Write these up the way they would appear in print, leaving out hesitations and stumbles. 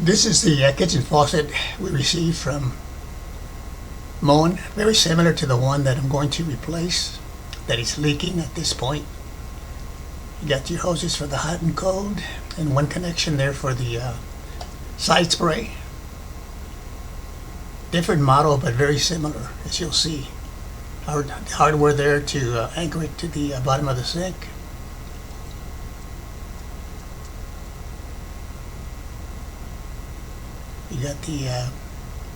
This is the kitchen faucet we received from Moen, very similar to the one that I'm going to replace, that is leaking at this point. You got your hoses for the hot and cold, and one connection there for the side spray. Different model, but very similar, as you'll see. Hardware there to anchor it to the bottom of the sink. You got the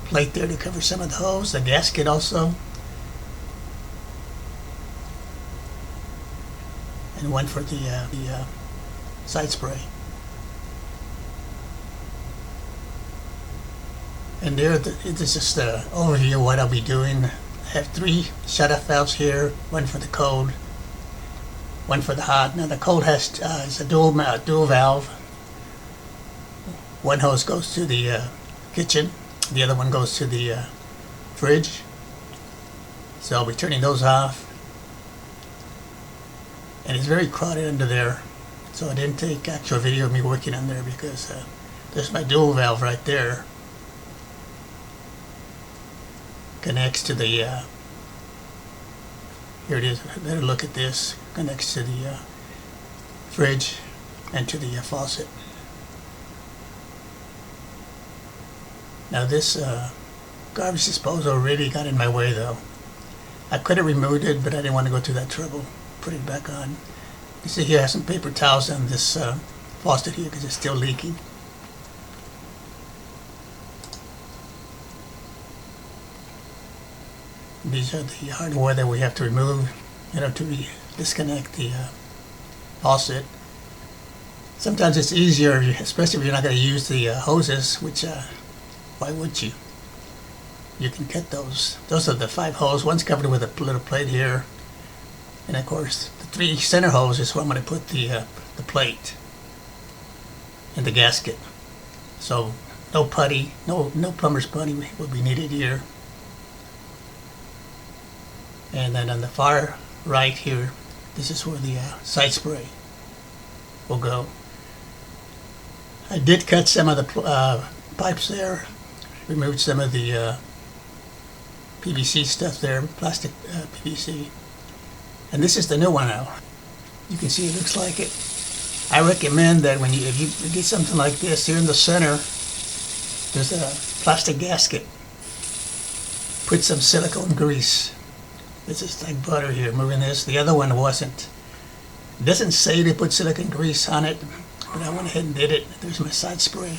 plate there to cover some of the hose, the gasket also, and one for the side spray. And there, this is just an overview of what I'll be doing. I have 3 shut-off valves here, one for the cold, one for the hot. Now the cold is a dual valve. One hose goes to the kitchen, the other one goes to the fridge. So I'll be turning those off. And it's very crowded under there, so I didn't take actual video of me working on there because there's my dual valve right there. Connects to the here it is. Better look at this. Connects to the fridge and to the faucet. Now this garbage disposal really got in my way though. I could have removed it, but I didn't want to go through that trouble. Put it back on. You see here I have some paper towels on this faucet here because it's still leaking. These are the hardware that we have to remove, to disconnect the faucet. Sometimes it's easier, especially if you're not going to use the hoses, which why would you? You can cut those. Those are the 5 holes. One's covered with a little plate here, and of course the 3 center holes is where I'm going to put the plate and the gasket. So no putty, no plumber's putty will be needed here. And then on the far right here, this is where the side spray will go. I did cut some of the pipes there, removed some of the PVC stuff there, plastic PVC. And this is the new one now. You can see it looks like it. I recommend that if you get something like this, here in the center, there's a plastic gasket. Put some silicone grease. This is like butter here, moving this. The other one wasn't. It doesn't say to put silicone grease on it, but I went ahead and did it. There's my side spray.